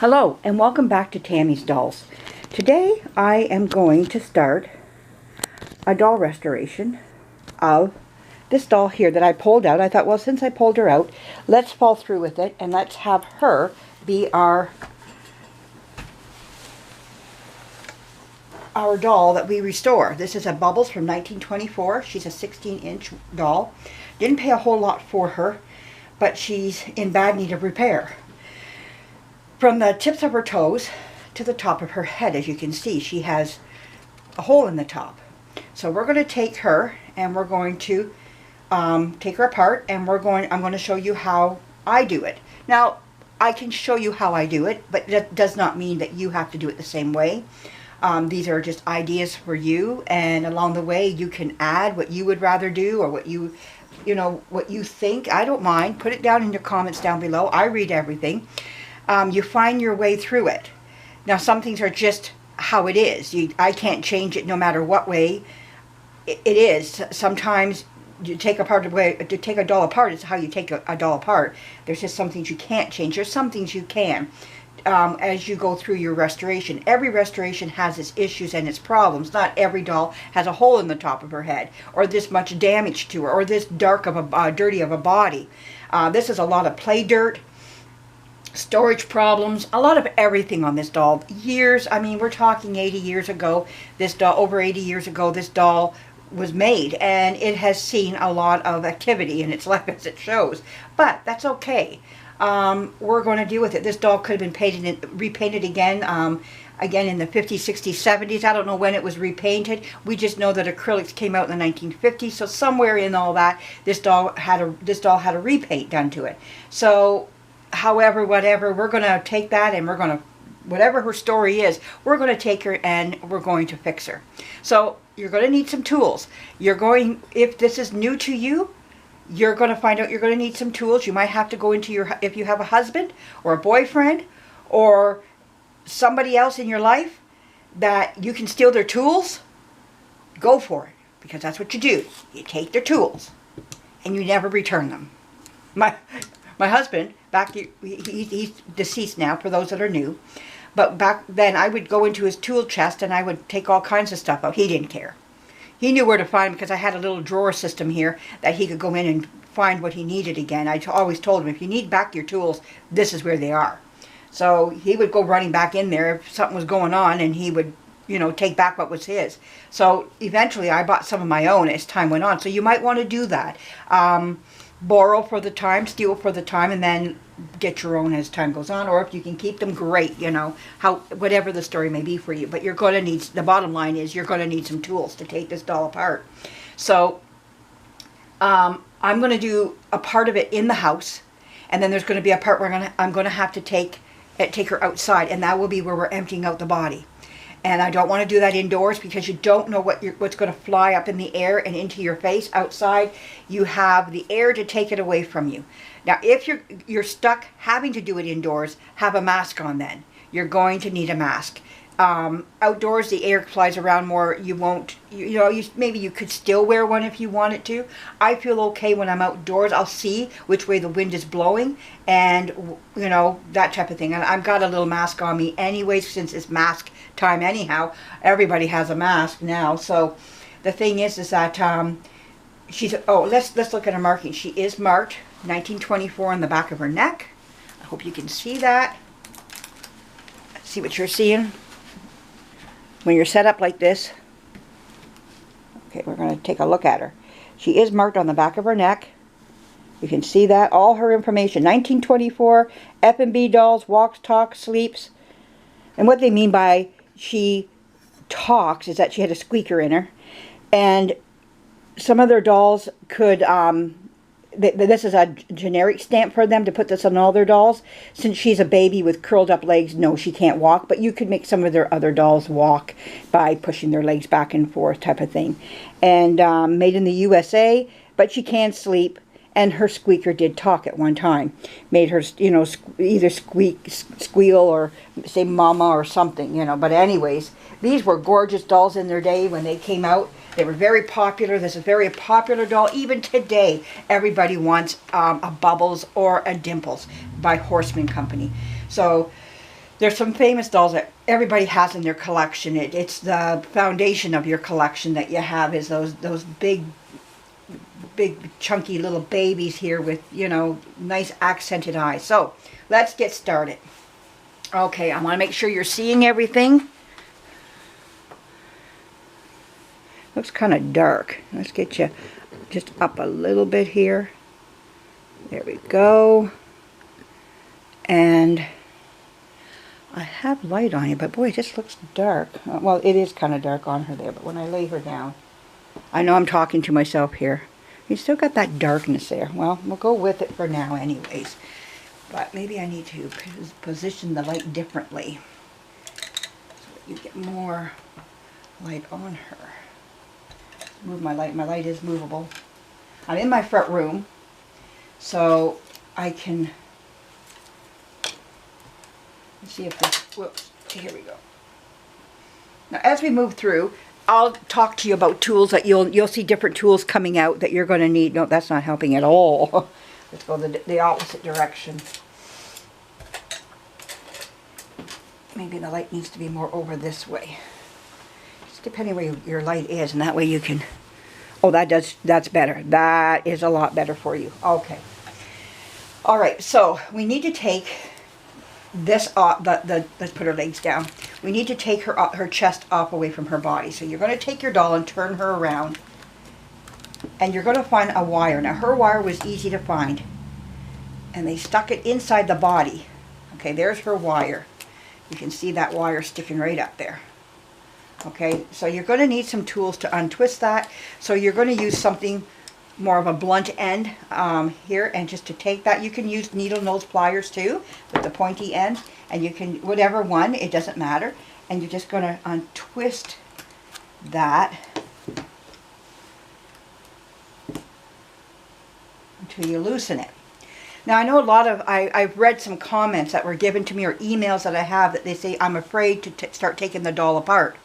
Hello and welcome back to Tammy's Dolls. Today I am going to start a doll restoration of this doll here that I pulled out. I thought, well, since I pulled her out, let's fall through with it and let's have her be our doll that we restore. This is a Bubbles from 1924. She's a 16-inch doll. Didn't pay a whole lot for her, but she's in bad need of repair. From the tips of her toes to the top of her head, as you can see, she has a hole in the top. So we're going to take her and we're going to take her apart, and I'm going to show you how I do it. Now, I can show you how I do it, but that does not mean that you have to do it the same way. These are just ideas for you, and along the way you can add what you would rather do, or what you think. I don't mind. Put it down in your comments down below. I read everything. You find your way through it. Now, some things are just how it is. I can't change it no matter what way it is. Sometimes you take a doll apart, it's how you take a doll apart. There's just some things you can't change. There's some things you can. As you go through your restoration. Every restoration has its issues and its problems. Not every doll has a hole in the top of her head, or this much damage to her, or this dirty of a body. This is a lot of play dirt, storage problems, a lot of everything on this doll. We're talking 80 years ago, over 80 years ago, this doll was made, and it has seen a lot of activity in its life, as it shows. But that's okay. We're going to deal with it. This doll could have been repainted again in the 50s, 60s, 70s. I don't know when it was repainted. We just know that acrylics came out in the 1950s. So somewhere in all that, this doll had a repaint done to it. So, however, whatever, we're going to take that, and whatever her story is, we're going to take her and we're going to fix her. So you're going to need some tools. If this is new to you, you're going to find out you're going to need some tools. You might have to go into if you have a husband or a boyfriend or somebody else in your life that you can steal their tools, go for it, because that's what you do. You take their tools and you never return them. My husband, he's deceased now, for those that are new, but back then I would go into his tool chest and I would take all kinds of stuff out. He didn't care. He knew where to find, because I had a little drawer system here that he could go in and find what he needed again. I always told him, if you need back your tools, this is where they are. So he would go running back in there if something was going on, and he would, take back what was his. So eventually I bought some of my own as time went on. So you might want to do that. Borrow for the time, steal for the time, and then get your own as time goes on. Or if you can keep them, great, whatever the story may be for you. But you're going to need, the bottom line is, you're going to need some tools to take this doll apart. So I'm going to do a part of it in the house, and then there's going to be a part where I'm going to have to take her outside, and that will be where we're emptying out the body. And I don't want to do that indoors, because you don't know what's going to fly up in the air and into your face. Outside, you have the air to take it away from you. Now, if you're stuck having to do it indoors, have a mask on then. You're going to need a mask. Outdoors, the air flies around more. You won't, maybe you could still wear one if you wanted to. I feel okay when I'm outdoors. I'll see which way the wind is blowing, and, that type of thing. And I've got a little mask on me anyways, since it's mask time anyhow. Everybody has a mask now. So the thing is that let's look at her marking. She is marked 1924 on the back of her neck. I hope you can see that. Let's see what you're seeing when you're set up like this. Okay, we're going to take a look at her. She is marked on the back of her neck. You can see that. All her information. 1924, Effanbee dolls, walks, talks, sleeps. And what they mean by she talks is that she had a squeaker in her. And some of their dolls could, this is a generic stamp for them to put this on all their dolls. Since she's a baby with curled up legs, no, she can't walk. But you could make some of their other dolls walk by pushing their legs back and forth, type of thing. And made in the USA, but she can sleep. And her squeaker did talk at one time. Made her, either squeal, or say mama or something, But anyways, these were gorgeous dolls in their day when they came out. They were very popular. This is a very popular doll. Even today, everybody wants a Bubbles or a Dimples by Horseman Company. So There's some famous dolls that everybody has in their collection. It's the foundation of your collection that you have is those big chunky little babies here with, you know, nice accented eyes. So let's get started. Okay, I want to make sure you're seeing everything. Looks kind of dark. Let's get you just up a little bit here. There we go. And I have light on you, but boy, it just looks dark. Well, it is kind of dark on her there, but when I lay her down, I know I'm talking to myself here. You still got that darkness there. Well, we'll go with it for now anyways. But maybe I need to position the light differently so that you get more light on her. Move my light. My light is movable. I'm in my front room, so I can... Let's see if this... Whoops. Here we go. Now, as we move through, I'll talk to you about tools that you'll see different tools coming out that you're going to need. No, that's not helping at all. Let's go the opposite direction. Maybe the light needs to be more over this way. Just depending where your light is, and that way you can... Oh, that's better. That is a lot better for you. Okay. All right, so we need to take this off, let's put her legs down. We need to take her chest off away from her body. So you're going to take your doll and turn her around. And you're going to find a wire. Now her wire was easy to find. And they stuck it inside the body. Okay, there's her wire. You can see that wire sticking right up there. Okay, so you're going to need some tools to untwist that. So you're going to use something more of a blunt end here, and just to take that, you can use needle nose pliers too with the pointy end, and you can, whatever one, it doesn't matter, and you're just going to untwist that until you loosen it. Now I know a lot of, I've read some comments that were given to me or emails that I have that they say I'm afraid to start taking the doll apart.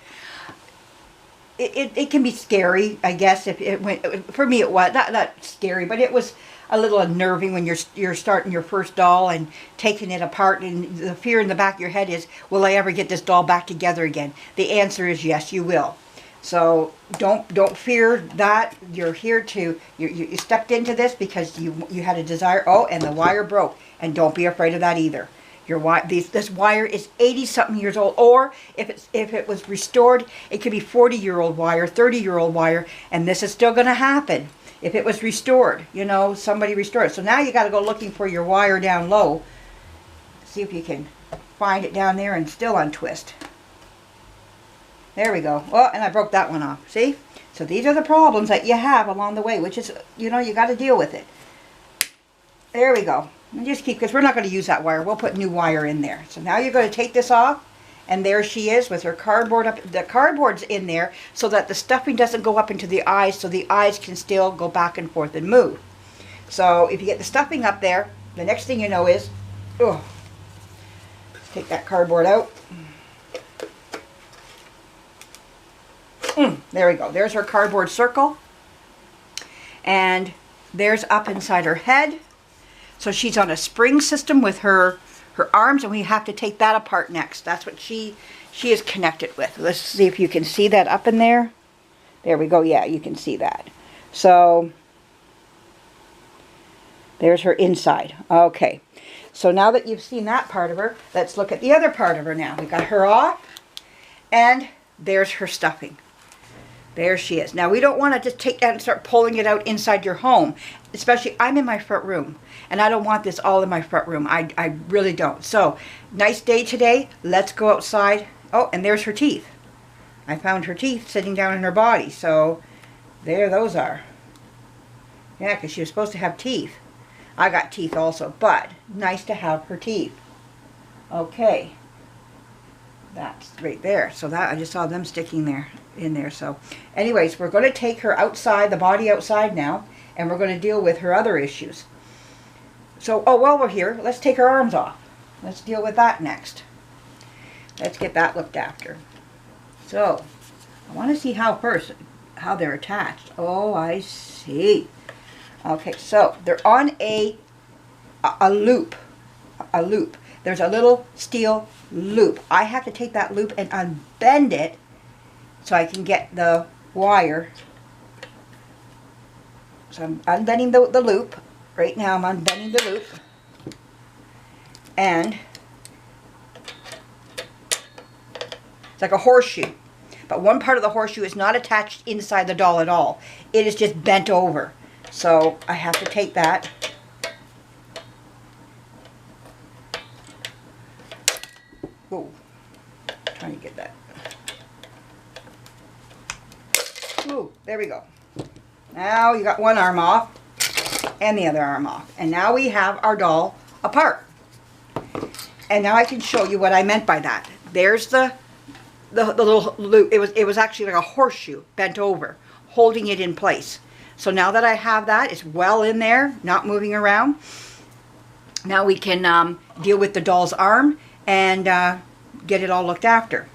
It can be scary, I guess. If it went, for me it was not scary, but it was a little unnerving when you're starting your first doll and taking it apart, and the fear in the back of your head is, will I ever get this doll back together again? The answer is yes, you will. So don't fear that. You're here to you stepped into this because you had a desire. Oh, and the wire broke, and don't be afraid of that either. This wire is 80-something years old, or if it was restored, it could be 40-year-old wire, 30-year-old wire, and this is still going to happen if it was restored. You know, somebody restored it. So now you got to go looking for your wire down low. See if you can find it down there and still untwist. There we go. Well, and I broke that one off. See? So these are the problems that you have along the way, which is, you know, you got to deal with it. There we go. And just keep, because we're not going to use that wire. We'll put new wire in there. So now you're going to take this off, and there she is with her cardboard up. The cardboard's in there so that the stuffing doesn't go up into the eyes, so the eyes can still go back and forth and move. So if you get the stuffing up there, the next thing you know is, oh, take that cardboard out. There we go. There's her cardboard circle. And there's up inside her head. So she's on a spring system with her arms, and we have to take that apart next. That's what she is connected with. Let's see if you can see that up in there. There we go. Yeah, you can see that. So there's her inside. Okay. So now that you've seen that part of her, let's look at the other part of her now. We've got her off, and there's her stuffing. There she is. Now, we don't want to just take that and start pulling it out inside your home. Especially, I'm in my front room, and I don't want this all in my front room. I really don't. So, nice day today. Let's go outside. Oh, and there's her teeth. I found her teeth sitting down in her body. So, there those are. Yeah, because she was supposed to have teeth. I got teeth also, but nice to have her teeth. Okay. That's right there. So that, I just saw them sticking there, in there. So anyways, we're going to take her outside, the body outside now, and we're going to deal with her other issues. So, oh, while we're here, let's take her arms off. Let's deal with that next. Let's get that looked after. So, I want to see how they're attached. Oh, I see. Okay, so they're on a loop. there's a little steel loop. I have to take that loop and unbend it so I can get the wire. So I'm unbending the loop. Right now I'm unbending the loop. And it's like a horseshoe. But one part of the horseshoe is not attached inside the doll at all. It is just bent over. So I have to take that. Whoa. Trying to get that. Ooh, there we go. Now you got one arm off and the other arm off. And now we have our doll apart. And now I can show you what I meant by that. There's the little loop. It was actually like a horseshoe bent over, holding it in place. So now that I have that, it's well in there, not moving around. Now we can deal with the doll's arm and get it all looked after.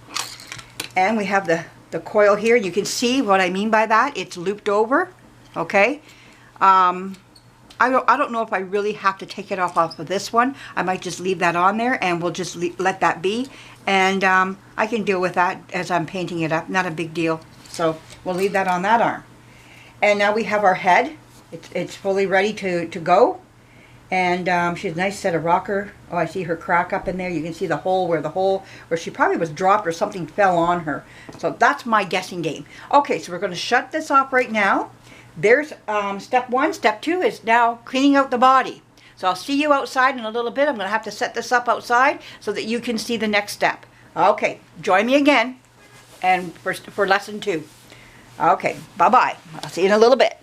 And we have the coil here. You can see what I mean by that. It's looped over. Okay. I don't know if I really have to take it off of this one. I might just leave that on there and we'll just let that be. And I can deal with that as I'm painting it up. Not a big deal. So we'll leave that on that arm. And now we have our head. It's fully ready to go. And she has a nice set of rocker. Oh, I see her crack up in there. You can see the hole where she probably was dropped or something fell on her. So that's my guessing game. Okay, so we're going to shut this off right now. There's step one. Step two is now cleaning out the body. So I'll see you outside in a little bit. I'm going to have to set this up outside so that you can see the next step. Okay, join me again and for lesson 2. Okay, bye-bye. I'll see you in a little bit.